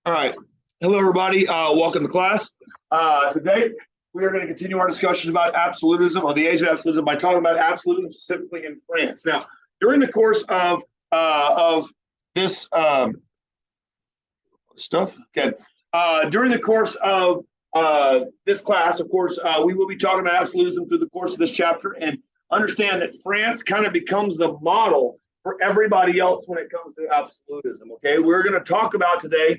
All right. Hello, everybody. Welcome to class. Today, we are going to continue our discussion about absolutism, or the age of absolutism, by talking about absolutism specifically in France. Now, during the course of this during the course of this class, of course, we will be talking about absolutism through the course of this chapter, and understand that France kind of becomes the model for everybody else when it comes to absolutism. Okay, we're going to talk about today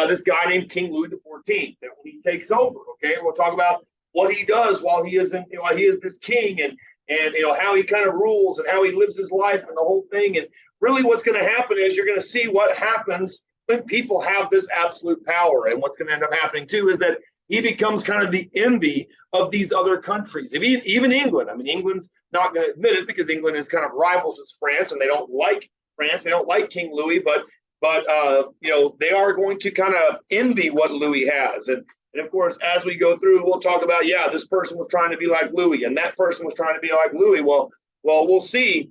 this guy named King Louis XIV. That when he takes over, okay, we'll talk about what he does while he is while he is this king, and how he kind of rules and how he lives his life and the whole thing. And really, what's going to happen is you're going to see what happens when people have this absolute power. And what's going to end up happening too is that he becomes kind of the envy of these other countries. Even England. I mean, England's not going to admit it because England is kind of rivals with France, and they don't like France. They don't like King Louis, but they are going to kind of envy what Louis has. And of course, as we go through, we'll talk about, this person was trying to be like Louis, and that person was trying to be like Louis. Well, we'll see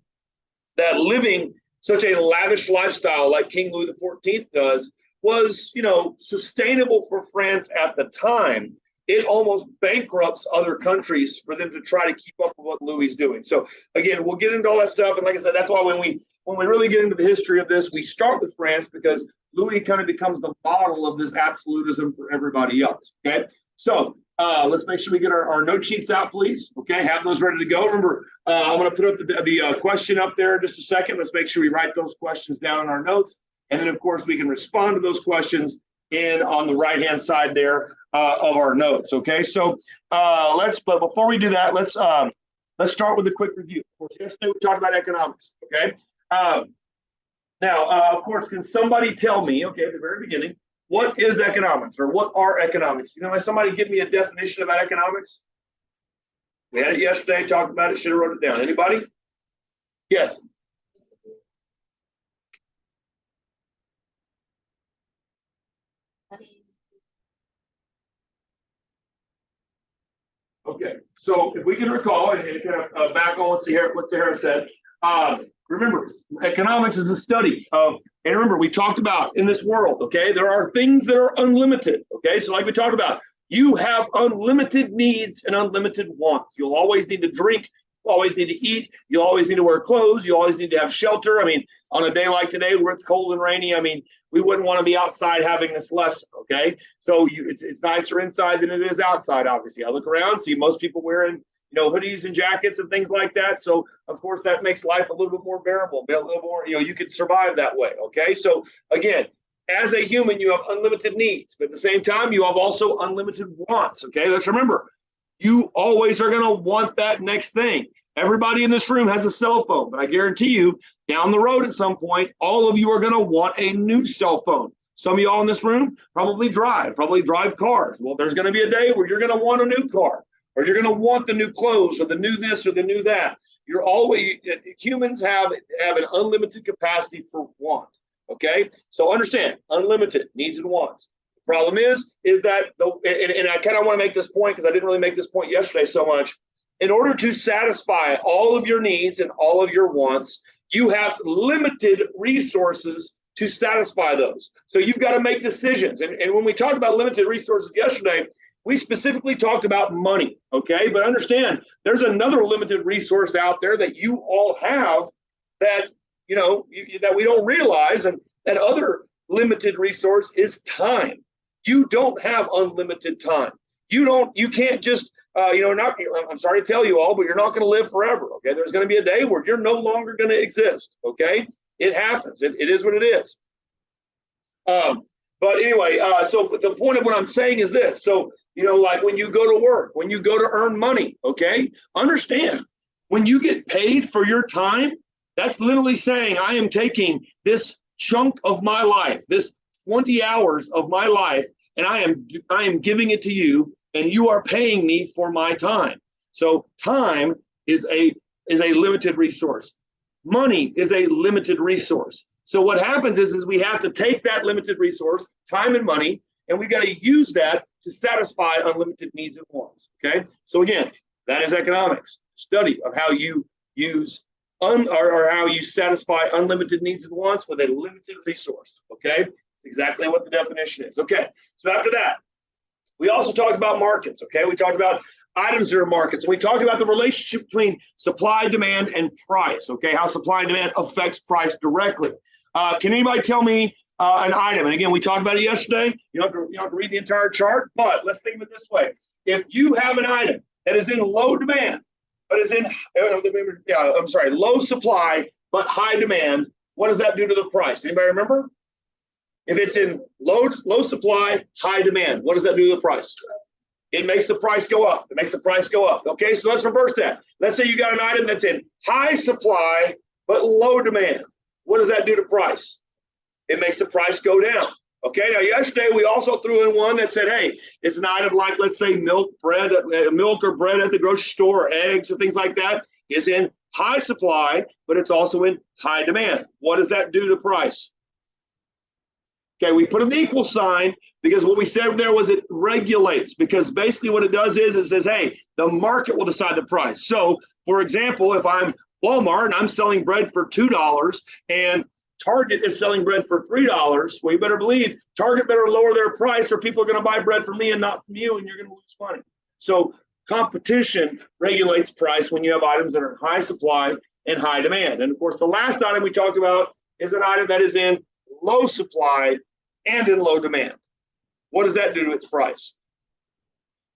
that living such a lavish lifestyle like King Louis XIV does was, sustainable for France at the time. It almost bankrupts other countries for them to try to keep up with what Louis is doing. So again, we'll get into all that stuff. And like I said, that's why when we really get into the history of this, we start with France, because Louis kind of becomes the model of this absolutism for everybody else. Okay, so let's make sure we get our note sheets out, please. Okay, have those ready to go. Remember, I'm going to put up the question up there in just a second. Let's make sure we write those questions down in our notes. And then, of course, we can respond to those questions on the right-hand side there of our notes. Okay, so but before we do that, let's start with a quick review. Of course, yesterday we talked about economics. Okay, now, of course, can somebody tell me, okay, at the very beginning, what is economics, or what are economics? Somebody give me a definition about economics? We had it yesterday, talked about it, should have wrote it down. Anybody? Yes. Okay, so if we can recall, and kind of back on what Sahara said, remember, economics is a study of, and remember, we talked about in this world, okay, there are things that are unlimited, okay, so like we talked about, you have unlimited needs and unlimited wants. You'll always need to drink, you'll always need to eat, you'll always need to wear clothes, you always need to have shelter. I mean, on a day like today where it's cold and rainy, I mean, we wouldn't want to be outside having this lesson, okay? So it's nicer inside than it is outside, obviously. I look around, see most people wearing, hoodies and jackets and things like that. So, of course, that makes life a little bit more bearable, a little more, you could survive that way, okay? So, again, as a human, you have unlimited needs, but at the same time, you have also unlimited wants, okay? Let's remember, you always are going to want that next thing. Everybody in this room has a cell phone, but I guarantee you, down the road at some point, all of you are going to want a new cell phone. Some of y'all in this room probably drive cars. Well, there's going to be a day where you're going to want a new car, or you're going to want the new clothes, or the new this, or the new that. Humans have an unlimited capacity for want. Okay, so understand, unlimited needs and wants. The problem is that and I kind of want to make this point because I didn't really make this point yesterday so much. In order to satisfy all of your needs and all of your wants, you have limited resources to satisfy those. So you've got to make decisions. And when we talked about limited resources yesterday, we specifically talked about money, okay? But understand, there's another limited resource out there that you all have that, that we don't realize, and that other limited resource is time. You don't have unlimited time. You can't just, I'm sorry to tell you all, but you're not going to live forever, okay? There's going to be a day where you're no longer going to exist, okay? It happens. It is what it is. But anyway, so the point of what I'm saying is this. So, like when you go to work, when you go to earn money, okay? Understand, when you get paid for your time, that's literally saying I am taking this chunk of my life, this 20 hours of my life, and I am giving it to you, and you are paying me for my time. So time is a limited resource. Money is a limited resource. So what happens is we have to take that limited resource, time and money, and we got to use that to satisfy unlimited needs and wants. Okay. So again, that is economics, study of how you use or how you satisfy unlimited needs and wants with a limited resource. Okay. It's exactly what the definition is. Okay, so after that, we also talked about markets. Okay, we talked about items that are markets. We talked about the relationship between supply, demand, and price. Okay, how supply and demand affects price directly. Can anybody tell me an item? And again, we talked about it yesterday. You don't have to read the entire chart, but let's think of it this way. If you have an item that is in low demand, but is in, low supply, but high demand, what does that do to the price? Anybody remember? If it's in low supply, high demand, what does that do to the price? It makes the price go up. It makes the price go up. Okay, so let's reverse that. Let's say you got an item that's in high supply, but low demand. What does that do to price? It makes the price go down. Okay, now yesterday we also threw in one that said, hey, it's an item like, let's say milk or bread at the grocery store, or eggs or things like that is in high supply, but it's also in high demand. What does that do to price? Okay, we put an equal sign because what we said there was it regulates, because basically what it does is it says, hey, the market will decide the price. So, for example, if I'm Walmart and I'm selling bread for $2 and Target is selling bread for $3, well, you better believe Target better lower their price or people are going to buy bread from me and not from you, and you're going to lose money. So competition regulates price when you have items that are in high supply and high demand. And of course, the last item we talked about is an item that is in low supply and in low demand. What does that do to its price?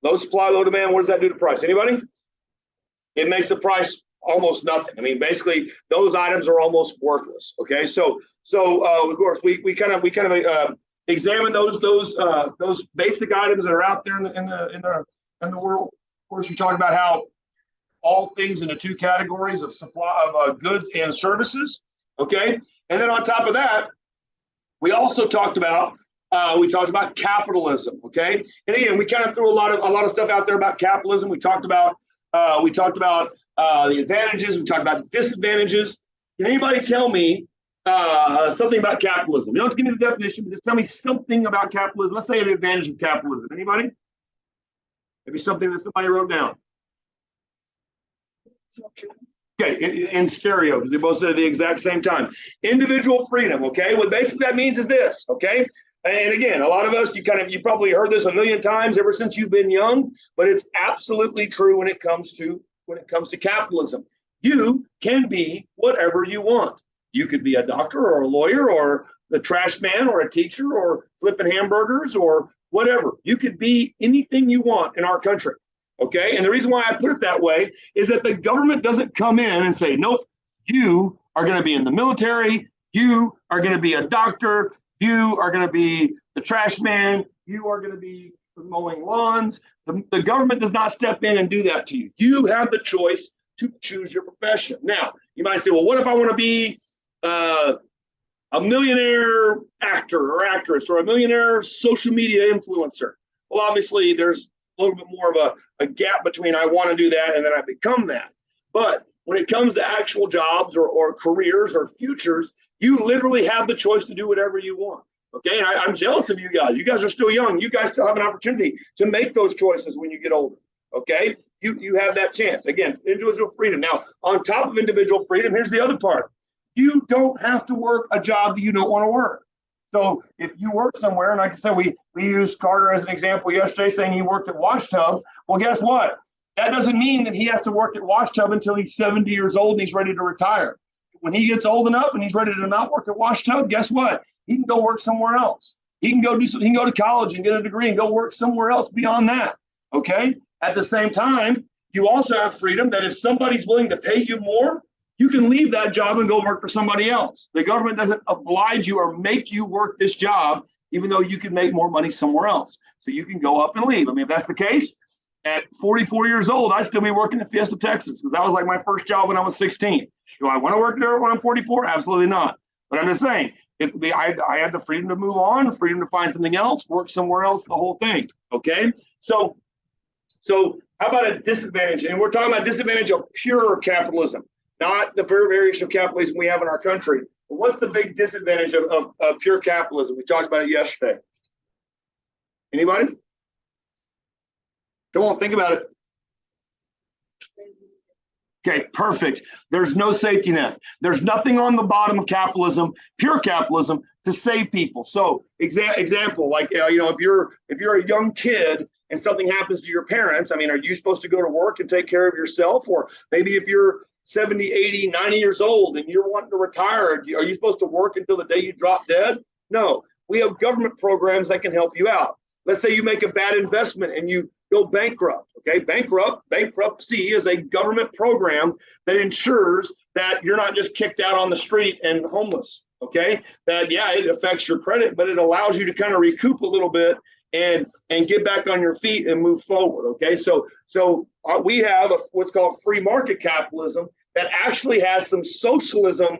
Low supply, low demand, what does that do to price? Anybody? It makes the price almost nothing. I mean, basically, those items are almost worthless. Okay, so of course we kind of examine those basic items that are out there in the world. Of course, we talk about how all things into two categories of supply of goods and services. Okay, and then on top of that, we also talked about capitalism. Okay, and again, we kind of threw a lot of stuff out there about capitalism. We talked about the advantages. We talked about disadvantages. Can anybody tell me something about capitalism? You don't have to give me the definition, but just tell me something about capitalism. Let's say an advantage of capitalism. Anybody? Maybe something that somebody wrote down. Okay, in stereo, they both said at the exact same time. Individual freedom, okay? What basically that means is this, okay? And again, a lot of us, you probably heard this a million times ever since you've been young, but it's absolutely true when it comes to capitalism. You can be whatever you want. You could be a doctor or a lawyer or the trash man or a teacher or flipping hamburgers or whatever. You could be anything you want in our country. Okay, and the reason why I put it that way is that the government doesn't come in and say, nope, you are going to be in the military, you are going to be a doctor, you are going to be the trash man, you are going to be mowing lawns. The government does not step in and do that to you. You have the choice to choose your profession. Now, you might say, well, what if I want to be a millionaire actor or actress or a millionaire social media influencer? Well, obviously, there's a little bit more of a gap between I want to do that and then I become that. But when it comes to actual jobs or careers or futures, you literally have the choice to do whatever you want. Okay, and I'm jealous of you guys. You guys are still young. You guys still have an opportunity to make those choices when you get older. Okay, you have that chance. Again, individual freedom. Now, on top of individual freedom, here's the other part. You don't have to work a job that you don't want to work. So if you work somewhere, and like I said, we used Carter as an example yesterday, saying he worked at Washtub. Well, guess what? That doesn't mean that he has to work at Washtub until he's 70 years old and he's ready to retire. When he gets old enough and he's ready to not work at Washtub, guess what? He can go work somewhere else. He can go do something. He can go to college and get a degree and go work somewhere else beyond that. Okay. At the same time, you also have freedom that if somebody's willing to pay you more, you can leave that job and go work for somebody else. The government doesn't oblige you or make you work this job, even though you can make more money somewhere else. So you can go up and leave. I mean, if that's the case, at 44 years old, I'd still be working at Fiesta, Texas, because that was like my first job when I was 16. Do I want to work there when I'm 44? Absolutely not. But I'm just saying, I had the freedom to move on, the freedom to find something else, work somewhere else, the whole thing. Okay? So how about a disadvantage? And we're talking about disadvantage of pure capitalism, not the variation of capitalism we have in our country. But what's the big disadvantage of pure capitalism? We talked about it yesterday. Anybody? Come on, think about it. Okay, perfect. There's no safety net. There's nothing on the bottom of capitalism, pure capitalism, to save people. So, example, like if you're a young kid and something happens to your parents, I mean, are you supposed to go to work and take care of yourself? Or maybe if you're 70, 80, 90 years old and you're wanting to retire, are you supposed to work until the day you drop dead? No, we have government programs that can help you out. Let's say you make a bad investment and you go bankrupt. Okay, bankruptcy is a government program that ensures that you're not just kicked out on the street and homeless. Okay, that it affects your credit, but it allows you to kind of recoup a little bit and get back on your feet and move forward. Okay, so we have what's called free market capitalism that actually has some socialism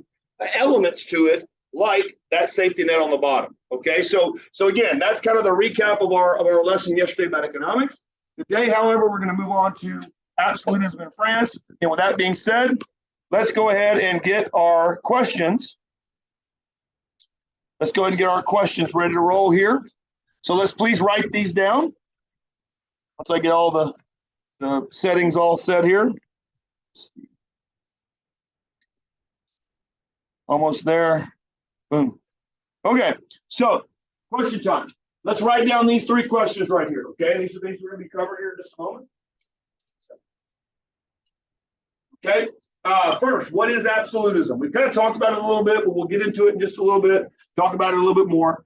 elements to it, like that safety net on the bottom. Okay, so again, that's kind of the recap of our lesson yesterday about economics. Today, however, we're going to move on to absolutism in France. And with that being said, let's go ahead and get our questions. Let's go ahead and get our questions ready to roll here. So let's please write these down. Once I get all the settings all set here. Almost there. Boom. Okay, so question time. Let's write down these three questions right here, okay? These are things we're going to be covering here in just a moment. Okay, first, what is absolutism? We kind of talked about it a little bit, but we'll get into it in just a little bit, talk about it a little bit more.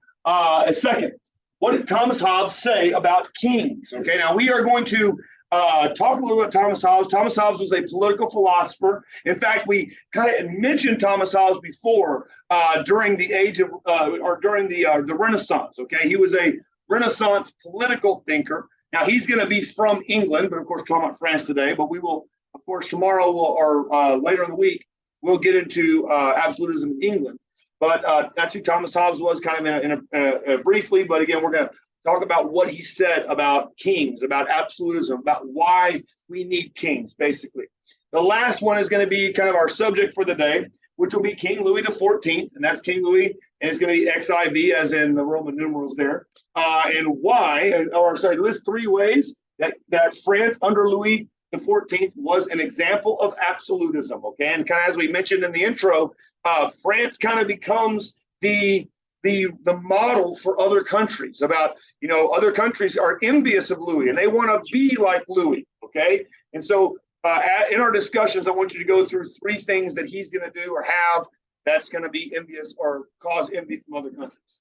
Second, what did Thomas Hobbes say about kings? Okay, now we are going to talk a little bit about Thomas Hobbes. Thomas Hobbes was a political philosopher. In fact, we kind of mentioned Thomas Hobbes before during the age of, or during the Renaissance. Okay, he was a Renaissance political thinker. Now he's going to be from England, but of course, we're talking about France today. But we will, of course, tomorrow or later in the week, we'll get into absolutism in England. But that's who Thomas Hobbes was, kind of briefly. But again, we're going to talk about what he said about kings, about absolutism, about why we need kings, basically. The last one is going to be kind of our subject for the day, which will be King Louis XIV, and that's King Louis, and it's going to be XIV, as in the Roman numerals there, and why, list three ways that France under Louis XIV was an example of absolutism, okay? And kind of as we mentioned in the intro, France kind of becomes the model for other countries. About, other countries are envious of Louis and they want to be like Louis, okay? And so in our discussions, I want you to go through three things that he's going to do or have that's going to be envious or cause envy from other countries.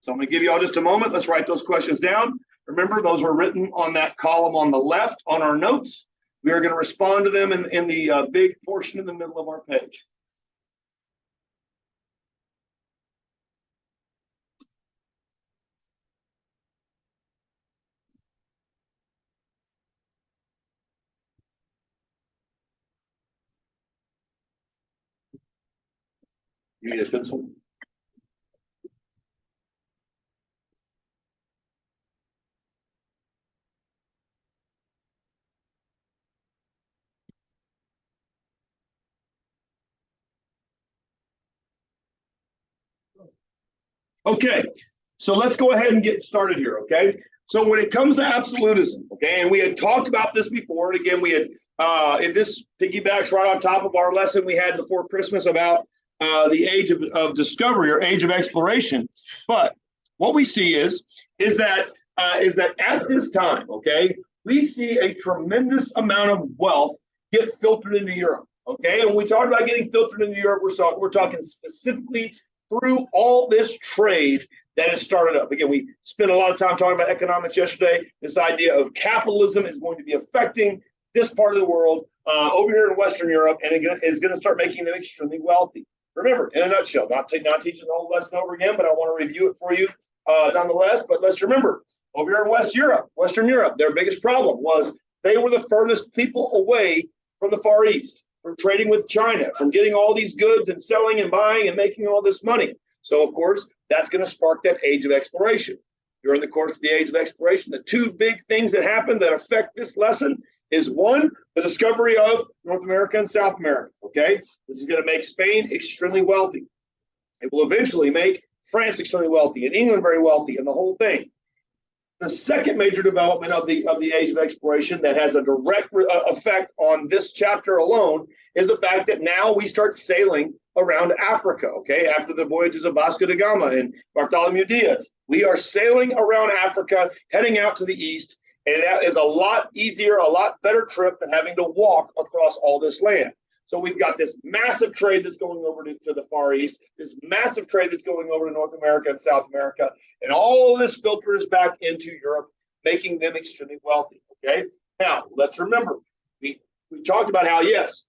So I'm going to give you all just a moment. Let's write those questions down. Remember, those are written on that column on the left on our notes. We are going to respond to them in the big portion in the middle of our page. You need a pencil? Okay, so let's go ahead and get started here, okay? So when it comes to absolutism, okay, and we had talked about this before, and again, we had, and this piggybacks right on top of our lesson we had before Christmas about the age of discovery or age of exploration. But what we see is that at this time, okay, we see a tremendous amount of wealth get filtered into Europe, okay? And when we talk about getting filtered into Europe, we're talking specifically through all this trade that has started up. Again, we spent a lot of time talking about economics yesterday. This idea of capitalism is going to be affecting this part of the world over here in Western Europe, and it is going to start making them extremely wealthy. Remember, in a nutshell, not teaching the whole lesson over again, but I want to review it for you nonetheless. But let's remember, over here in Western Europe, their biggest problem was they were the furthest people away from the Far East, from trading with China, from getting all these goods and selling and buying and making all this money. So, of course, that's going to spark that age of exploration. During the course of the age of exploration, the two big things that happen that affect this lesson is, one, the discovery of North America and South America, okay? This is going to make Spain extremely wealthy. It will eventually make France extremely wealthy and England very wealthy and the whole thing. The second major development of the age of exploration that has a direct effect on this chapter alone is the fact that now we start sailing around Africa, okay? After the voyages of Vasco da Gama and Bartholomew Diaz, we are sailing around Africa, heading out to the east, and that is a lot easier, a lot better trip than having to walk across all this land. So we've got this massive trade that's going over to the Far East, this massive trade that's going over to North America and South America, and all of this filters back into Europe, making them extremely wealthy, okay? Now, let's remember, we talked about how, yes,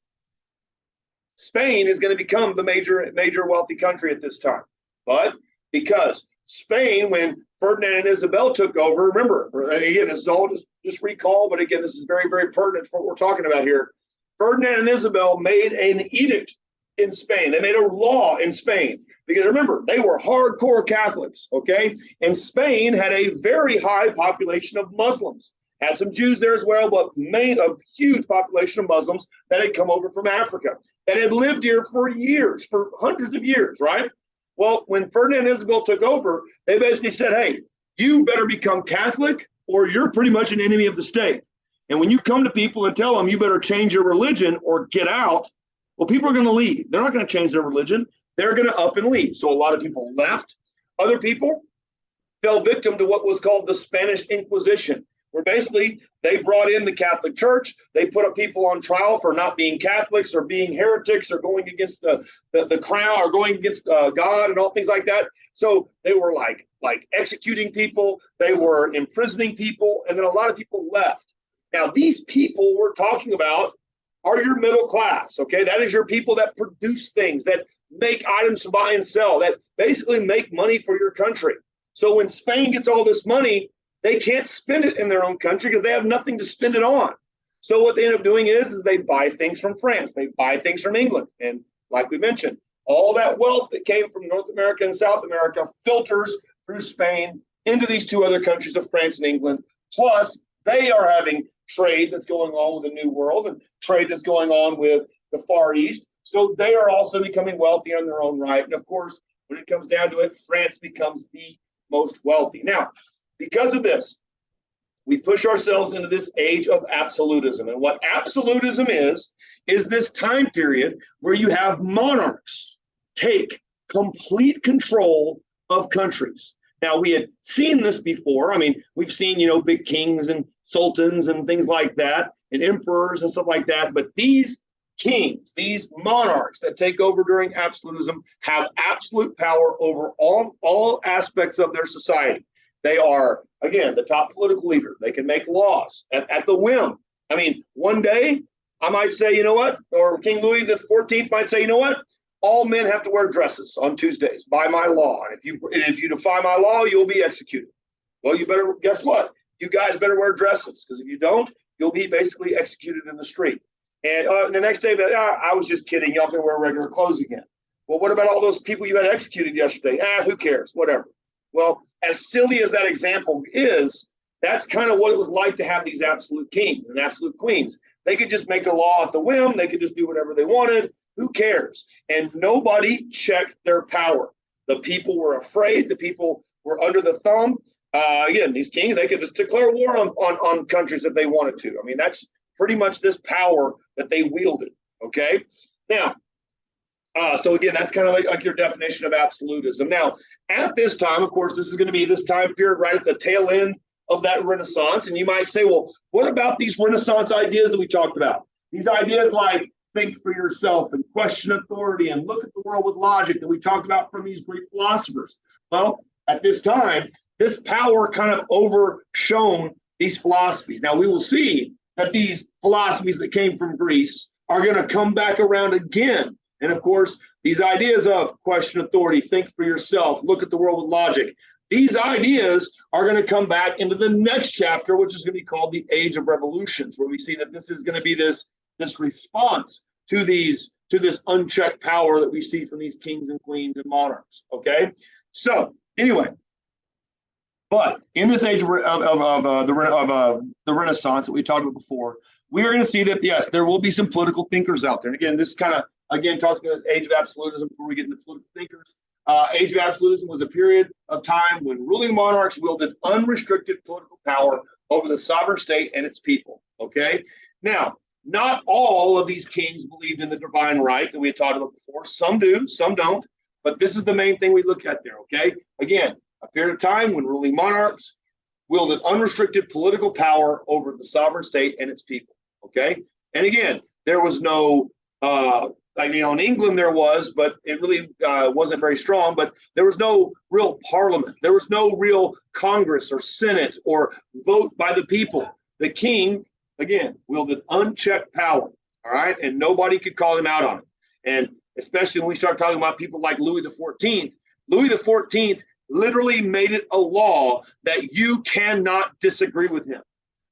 Spain is going to become the major wealthy country at this time. But because Spain, when Ferdinand and Isabel took over, remember, again, this is all just recall, but again, this is very, very pertinent for what we're talking about here. Ferdinand and Isabel made an edict in Spain. They made a law in Spain because remember, they were hardcore Catholics, okay? And Spain had a very high population of Muslims. Had some Jews there as well, but a huge population of Muslims that had come over from Africa, that had lived here for years, for hundreds of years, right? Well, when Ferdinand and Isabel took over, they basically said, hey, you better become Catholic or you're pretty much an enemy of the state. And when you come to people and tell them you better change your religion or get out, well, people are going to leave. They're not going to change their religion. They're going to up and leave. So a lot of people left. Other people fell victim to what was called the Spanish Inquisition, where basically they brought in the Catholic Church. They put up people on trial for not being Catholics or being heretics or going against the crown or going against God and all things like that. So they were like executing people. They were imprisoning people. And then a lot of people left. Now, these people we're talking about are your middle class, okay? That is your people that produce things, that make items to buy and sell, that basically make money for your country. So when Spain gets all this money, they can't spend it in their own country because they have nothing to spend it on. So what they end up doing is they buy things from France, they buy things from England. And like we mentioned, all that wealth that came from North America and South America filters through Spain into these two other countries of France and England. Plus, they are having trade that's going on with the New World and trade that's going on with the Far East. So they are also becoming wealthy in their own right. And of course, when it comes down to it, France becomes the most wealthy. Now, because of this, we push ourselves into this age of absolutism. And what absolutism is this time period where you have monarchs take complete control of countries. Now, we had seen this before. I mean, we've seen, big kings and sultans and things like that, and emperors and stuff like that. But these kings, these monarchs that take over during absolutism have absolute power over all aspects of their society. They are, again, the top political leader. They can make laws at the whim. I mean, one day I might say, you know what? Or King Louis the 14th might say, you know what? All men have to wear dresses on Tuesdays by my law. And if you defy my law, you'll be executed. Well, you better, guess what? You guys better wear dresses, because if you don't, you'll be basically executed in the street. And the next day, I was just kidding. Y'all can wear regular clothes again. Well, what about all those people you had executed yesterday? Who cares? Whatever. Well, as silly as that example is, that's kind of what it was like to have these absolute kings and absolute queens. They could just make a law at the whim. They could just do whatever they wanted. Who cares? And nobody checked their power. The people were afraid. The people were under the thumb. Again, these kings, they could just declare war on countries if they wanted to. I mean, that's pretty much this power that they wielded. Okay. Now, so again, that's kind of like your definition of absolutism. Now, at this time, of course, this is going to be this time period right at the tail end of that Renaissance. And you might say, well, what about these Renaissance ideas that we talked about? These ideas like think for yourself and question authority and look at the world with logic that we talked about from these Greek philosophers. Well, at this time, this power kind of overshone these philosophies. Now, we will see that these philosophies that came from Greece are going to come back around again. And of course, these ideas of question authority, think for yourself, look at the world with logic, these ideas are going to come back into the next chapter, which is going to be called the Age of Revolutions, where we see that this is going to be this response to this unchecked power that we see from these kings and queens and monarchs. Okay, so anyway, but in this age of the Renaissance that we talked about before, we are going to see that yes, there will be some political thinkers out there. And again, this kind of talks about this age of absolutism before we get into political thinkers. Age of Absolutism was a period of time when ruling monarchs wielded unrestricted political power over the sovereign state and its people. Okay, now not all of these kings believed in the divine right that we had talked about before. Some do, some don't. But this is the main thing we look at there. Okay, again, a period of time when ruling monarchs wielded unrestricted political power over the sovereign state and its people. Okay, and again, there was no like, in England there was, but it really wasn't very strong. But there was no real parliament. There was no real Congress or Senate or vote by the people. The king, again, wielded unchecked power. All right, and nobody could call him out on it. And especially when we start talking about people like Louis XIV. Louis XIV literally made it a law that you cannot disagree with him.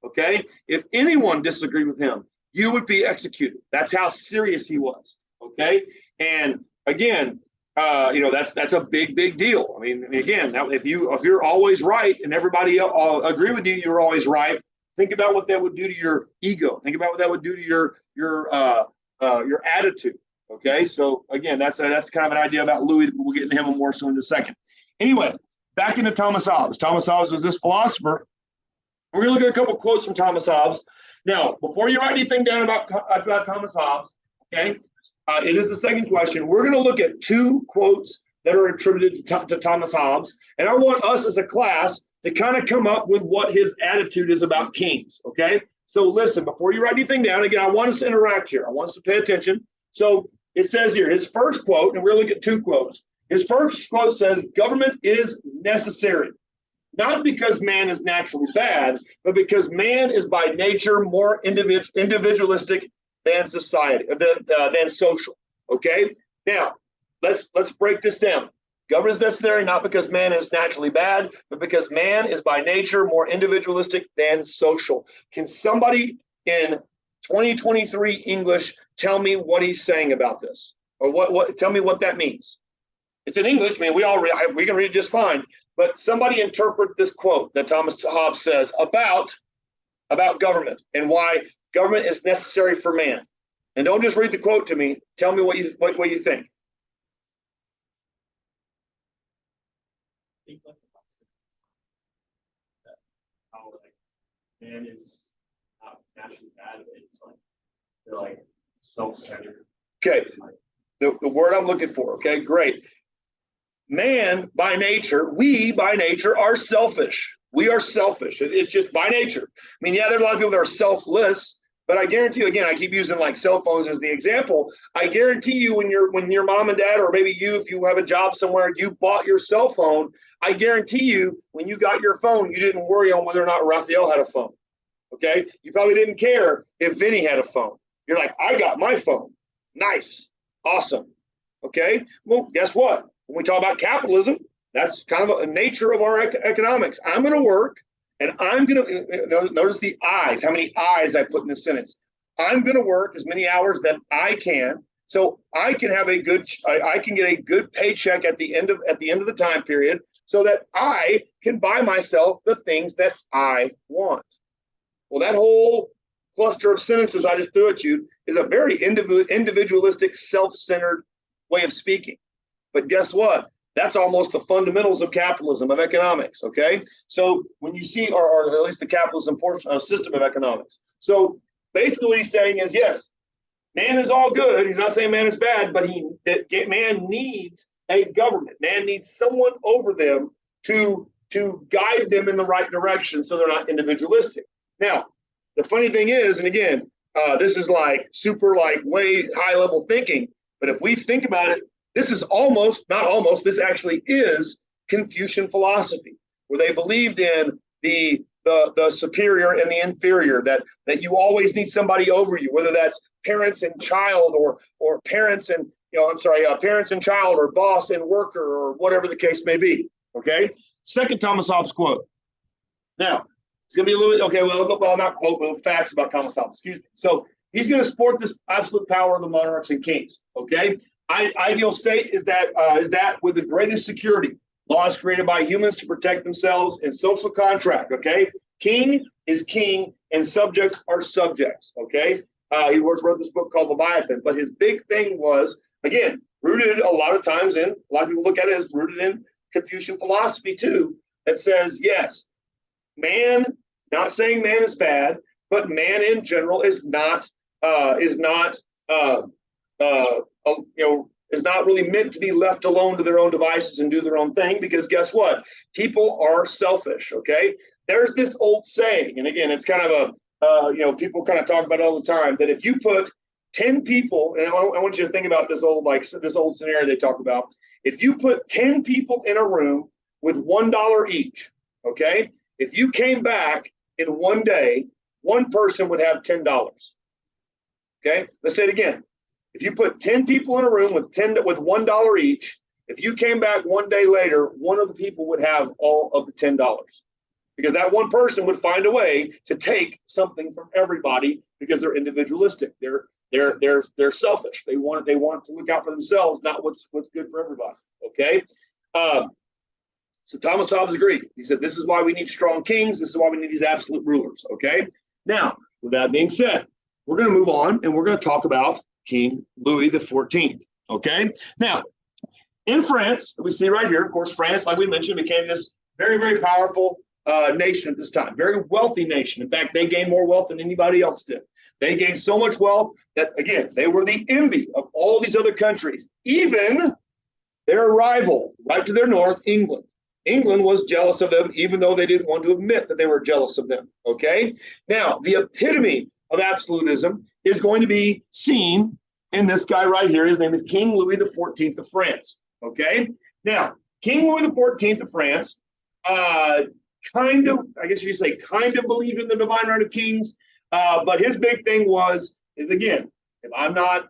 Okay, if anyone disagreed with him, you would be executed. That's how serious he was. Okay, and again, that's a big deal. I mean, again, if you're always right and everybody agree with you, you're always right. Think about what that would do to your ego. Think about what that would do to your attitude. Okay, so again, that's kind of an idea about Louis. We'll get into him more so in a second. Anyway, back into Thomas Hobbes. Thomas Hobbes was this philosopher. We're going to look at a couple quotes from Thomas Hobbes. Now, before you write anything down about Thomas Hobbes, okay, it is the second question. We're going to look at two quotes that are attributed to Thomas Hobbes, and I want us as a class to kind of come up with what his attitude is about kings, okay? So listen, before you write anything down, again, I want us to interact here. I want us to pay attention. So it says here, his first quote, and we're going to look at two quotes. His first quote says, "Government is necessary, not because man is naturally bad, but because man is by nature more individualistic than society, than social." Okay. Now let's break this down. Government is necessary not because man is naturally bad, but because man is by nature more individualistic than social. Can somebody in 2023 English tell me what he's saying about this, or what? Tell me what that means. It's in English. I mean, we can read it just fine. But somebody interpret this quote that Thomas Hobbes says about government and why government is necessary for man. And don't just read the quote to me. Tell me what you think. How man is not naturally bad, but it's like they're like self-centered. Okay, the word I'm looking for. Okay, great. Man by nature, we by nature are selfish. We are selfish. It's just by nature. I mean, yeah, there are a lot of people that are selfless, but I guarantee you, again, I keep using like cell phones as the example. I guarantee you when your mom and dad, or maybe you, if you have a job somewhere, you bought your cell phone, I guarantee you when you got your phone, you didn't worry on whether or not Raphael had a phone. Okay? You probably didn't care if Vinny had a phone. You're like, I got my phone. Nice. Awesome. Okay? Well, guess what? When we talk about capitalism, that's kind of a nature of our economics. I'm going to work, and I'm going to, notice the I's, how many I's I put in this sentence. I'm going to work as many hours that I can, so I can have I can get a good paycheck at the end of the time period, so that I can buy myself the things that I want. Well, that whole cluster of sentences I just threw at you is a very individualistic, self-centered way of speaking. But guess what? That's almost the fundamentals of capitalism, of economics, okay? So when you see, or at least the capitalism portion of system of economics. So basically what he's saying is, yes, man is all good. He's not saying man is bad, but man needs a government. Man needs someone over them to guide them in the right direction so they're not individualistic. Now, the funny thing is, and again, this is like super like way high level thinking, but if we think about it, this is this actually is Confucian philosophy, where they believed in the superior and the inferior, that you always need somebody over you, whether that's parents and child or parents and parents and child, or boss and worker, or whatever the case may be. Okay. Second Thomas Hobbes quote. Now, it's going to be a little bit, okay, well, not quote, but facts about Thomas Hobbes, excuse me. So he's going to support this absolute power of the monarchs and kings, okay? Ideal state is that with the greatest security, laws created by humans to protect themselves in social contract, okay? King is king and subjects are subjects, okay? He wrote this book called Leviathan, but his big thing was, again, rooted a lot of times in, a lot of people look at it as rooted in Confucian philosophy too, that says, yes, man, not saying man is bad, but man in general is not is not really meant to be left alone to their own devices and do their own thing, because guess what? People are selfish, okay? There's this old saying, and again, it's kind of people kind of talk about it all the time, that if you put 10 people, and I want you to think about this old scenario they talk about. If you put 10 people in a room with $1 each, okay? If you came back in one day, one person would have $10. Okay, let's say it again. If you put 10 people in a room with $1 each, if you came back one day later, one of the people would have all of the $10, because that one person would find a way to take something from everybody, because they're individualistic. They're selfish. They want to look out for themselves, not what's good for everybody. Okay. So Thomas Hobbes agreed. He said, this is why we need strong kings. This is why we need these absolute rulers. Okay. Now, with that being said, we're going to move on and we're going to talk about King Louis XIV. Okay. Now, in France, we see right here, of course, France, like we mentioned, became this very, very powerful nation at this time, very wealthy nation. In fact, they gained more wealth than anybody else did. They gained so much wealth that, again, they were the envy of all these other countries, even their rival right to their north, England. England was jealous of them, even though they didn't want to admit that they were jealous of them. Okay. Now, the epitome of absolutism is going to be seen in this guy right here. His name is King Louis XIV of France. Okay. Now, King Louis XIV of France, kind of believed in the divine right of kings. But his big thing is again, if I'm not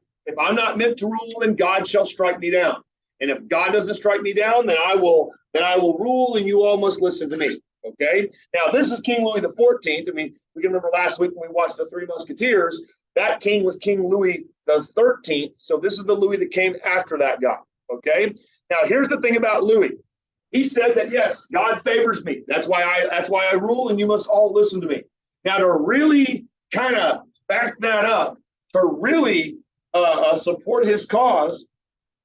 meant to rule, then God shall strike me down. And if God doesn't strike me down, then I will rule, and you all must listen to me. Okay. Now, this is King Louis XIV. I mean, we can remember last week when we watched the Three Musketeers, that king was King Louis XIII. So this is the Louis that came after that guy. Okay. Now, here's the thing about Louis. He said that, yes, God favors me. That's why I rule, and you must all listen to me. Now, to really kind of back that up, to really support his cause,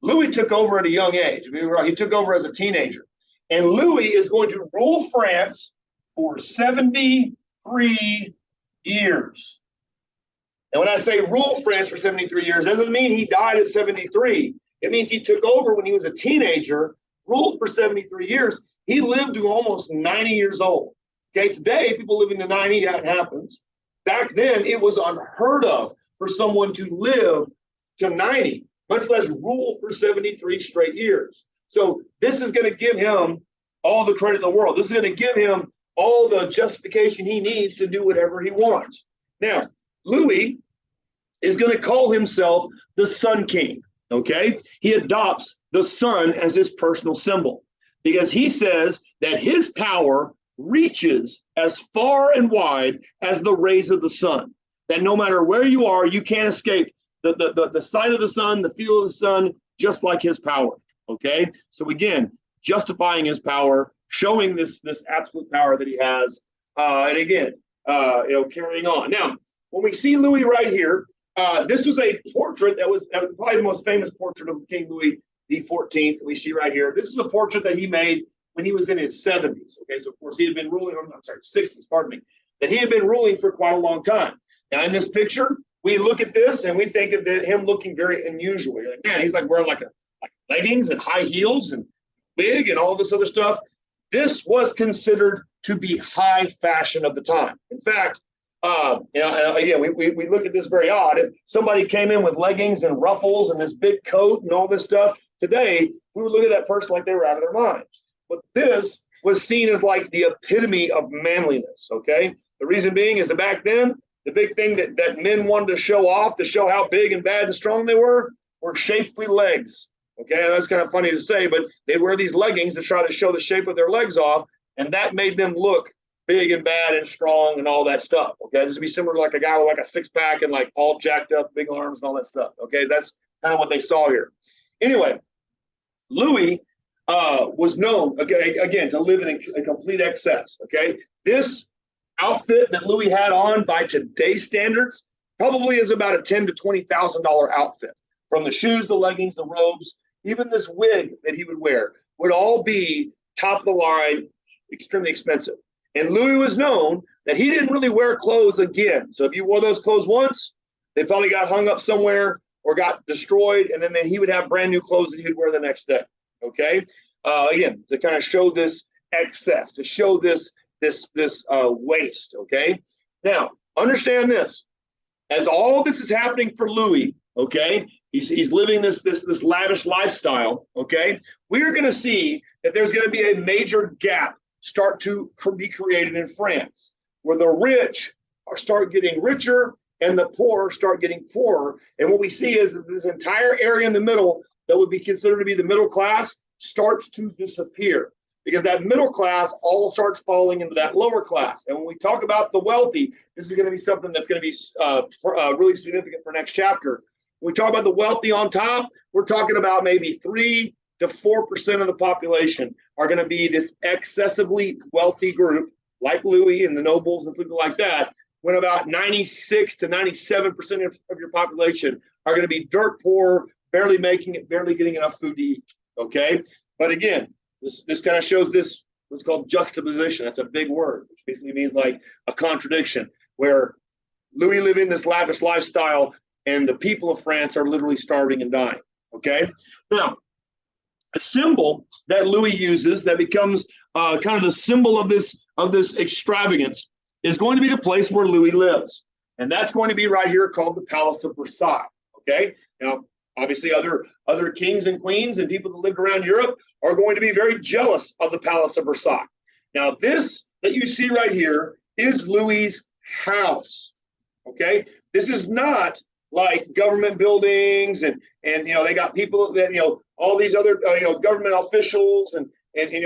Louis took over at a young age. He took over as a teenager. And Louis is going to rule France for 73 years. And when I say rule France for 73 years, doesn't mean he died at 73. It means he took over when he was a teenager, ruled for 73 years. He lived to almost 90 years old. Okay, today, people living to 90, that happens. Back then, it was unheard of for someone to live to 90, much less rule for 73 straight years. So this is going to give him all the credit in the world. This is going to give him all the justification he needs to do whatever he wants. Now, Louis is going to call himself the Sun King, okay? He adopts the sun as his personal symbol because he says that his power reaches as far and wide as the rays of the sun, that no matter where you are, you can't escape the sight of the sun, the feel of the sun, just like his power. Okay, so again, justifying his power, showing this absolute power that he has, and again, carrying on. Now, when we see Louis right here, this was a portrait that was probably the most famous portrait of King Louis XIV we see right here. This is a portrait that he made when he was in his 70s. Okay, so of course he had been ruling, 60s, pardon me, that he had been ruling for quite a long time. Now in this picture, we look at this and we think of him looking very unusual. Like, man, he's like wearing like leggings and high heels and wig and all this other stuff. This was considered to be high fashion of the time. In fact, again, we look at this very odd. If somebody came in with leggings and ruffles and this big coat and all this stuff, today we would look at that person like they were out of their minds. But this was seen as like the epitome of manliness, okay? The reason being is that back then, the big thing that men wanted to show off, to show how big and bad and strong they were shapely legs, okay? And that's kind of funny to say, but they'd wear these leggings to try to show the shape of their legs off, and that made them look big and bad and strong and all that stuff, okay? This would be similar to like a guy with like a six-pack and like all jacked up, big arms and all that stuff, okay? That's kind of what they saw here. Anyway, Louis was known, again, to live in a complete excess, okay? This outfit that Louis had on by today's standards probably is about a $10,000 to $20,000 outfit. from the shoes, the leggings, the robes, even this wig that he would wear would all be top of the line, extremely expensive. And Louis was known that he didn't really wear clothes again. So if you wore those clothes once, they probably got hung up somewhere or got destroyed, and then he would have brand new clothes that he'd wear the next day. Okay, again, to kind of show this excess, to show this waste. Okay, now understand this: as all this is happening for Louis, okay, he's living this lavish lifestyle. Okay, we are going to see that there's going to be a major gap start to be created in France, where the rich start getting richer and the poor start getting poorer. And what we see is that this entire area in the middle that would be considered to be the middle class starts to disappear, because that middle class all starts falling into that lower class. And when we talk about the wealthy, this is going to be something that's going to be really significant for next chapter. When we talk about the wealthy on top, we're talking about maybe 3 to 4% of the population are going to be this excessively wealthy group, like Louis and the nobles and people like that, when about 96 to 97% of your population are going to be dirt poor, barely making it, barely getting enough food to eat. Okay, but again, this kind of shows this what's called juxtaposition. That's a big word, which basically means like a contradiction, where Louis living this lavish lifestyle and the people of France are literally starving and dying. Okay, now a symbol that Louis uses that becomes kind of the symbol of this extravagance is going to be the place where Louis lives, and that's going to be right here called the Palace of Versailles. Okay, now obviously other kings and queens and people that lived around Europe are going to be very jealous of the Palace of Versailles. Now this that you see right here is Louis's house. Okay, this is not like government buildings and they got people that all these other government officials and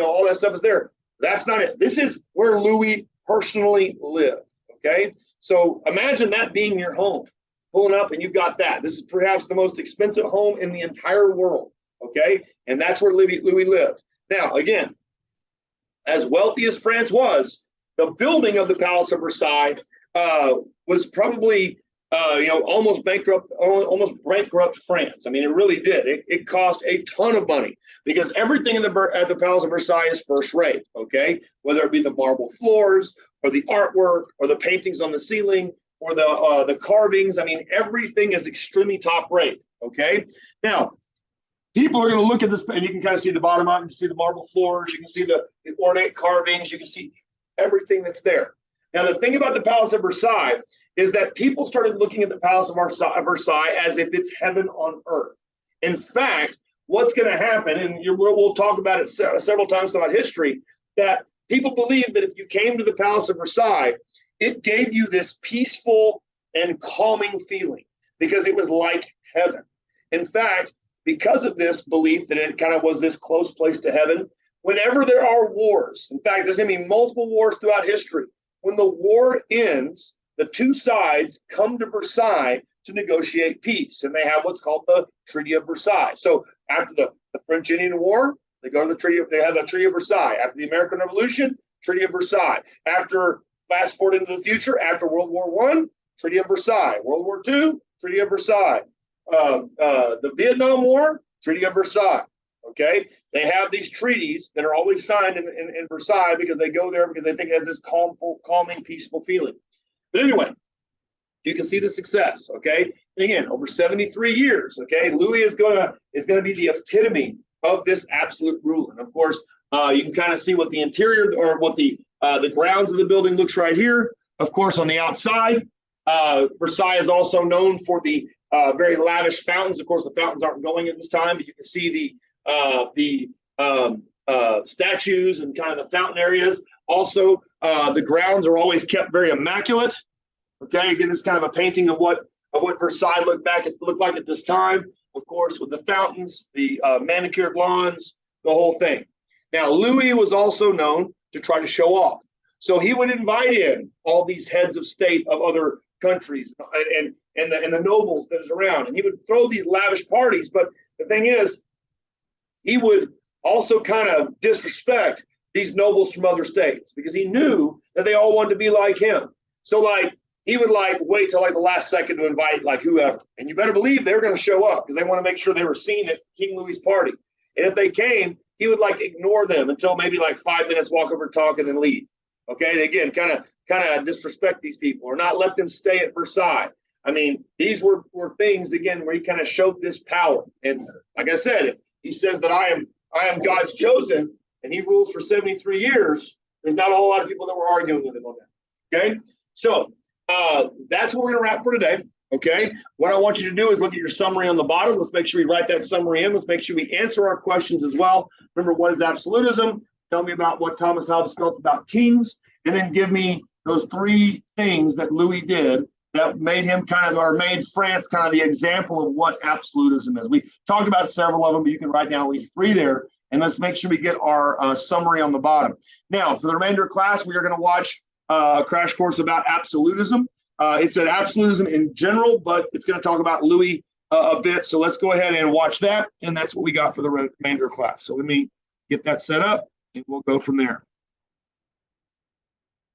all that stuff is there. That's not it. This is where Louis personally lived. Okay, so imagine that being your home, pulling up and you've got that. This is perhaps the most expensive home in the entire world. Okay, and that's where Louis lived. Now again, as wealthy as France was, the building of the Palace of Versailles was probably almost bankrupt France. I mean, it really did. It cost a ton of money, because everything at the Palace of Versailles is first rate. Okay, whether it be the marble floors or the artwork or the paintings on the ceiling or the carvings. I mean, everything is extremely top rate. Okay, now people are going to look at this, and you can kind of see the bottom up. You can see the marble floors. You can see the ornate carvings. You can see everything that's there. Now, the thing about the Palace of Versailles is that people started looking at the Palace of Versailles as if it's heaven on earth. In fact, what's going to happen, and we'll talk about it several times throughout history, that people believe that if you came to the Palace of Versailles, it gave you this peaceful and calming feeling, because it was like heaven. In fact, because of this belief that it kind of was this close place to heaven, whenever there are wars, in fact, there's going to be multiple wars throughout history. When the war ends, the two sides come to Versailles to negotiate peace, and they have what's called the Treaty of Versailles. So after the French Indian War, they go to they have the Treaty of Versailles. After the American Revolution, Treaty of Versailles. After, fast forward into the future, after World War I, Treaty of Versailles. World War II, Treaty of Versailles. The Vietnam War, Treaty of Versailles. Okay, they have these treaties that are always signed in Versailles, because they go there because they think it has this calming, peaceful feeling. But anyway, you can see the success. Okay, and again, over 73 years. Okay, Louis is gonna be the epitome of this absolute rule. And of course, you can kind of see what the interior or what the grounds of the building looks right here. Of course, on the outside, Versailles is also known for the very lavish fountains. Of course, the fountains aren't going at this time, but you can see the statues and kind of the fountain areas. Also, the grounds are always kept very immaculate. Okay, again, this is kind of a painting of what Versailles looked like at this time. Of course, with the fountains, the manicured lawns, the whole thing. Now, Louis was also known to try to show off, so he would invite in all these heads of state of other countries and the nobles that is around, and he would throw these lavish parties. But the thing is, he would also kind of disrespect these nobles from other states, because he knew that they all wanted to be like him. So, like, he would like wait till like the last second to invite like whoever. And you better believe they're going to show up because they want to make sure they were seen at King Louis's party. And if they came, he would like ignore them until maybe like 5 minutes, walk over, talk, and then leave. Okay. And again, kind of disrespect these people or not let them stay at Versailles. I mean, these were things again where he kind of showed this power. And like I said, he says that I am God's chosen, and he rules for 73 years. There's not a whole lot of people that were arguing with him on that. Okay. So that's what we're going to wrap for today. Okay. What I want you to do is look at your summary on the bottom. Let's make sure we write that summary in. Let's make sure we answer our questions as well. Remember, what is absolutism? Tell me about what Thomas Hobbes felt about kings, and then give me those 3 things that Louis did that made him made France kind of the example of what absolutism is. We talked about several of them, but you can write down at least 3 there. And let's make sure we get our summary on the bottom. Now, for the remainder of class, we are going to watch a crash course about absolutism. It's an absolutism in general, but it's going to talk about Louis a bit. So let's go ahead and watch that. And that's what we got for the remainder of class. So let me get that set up and we'll go from there.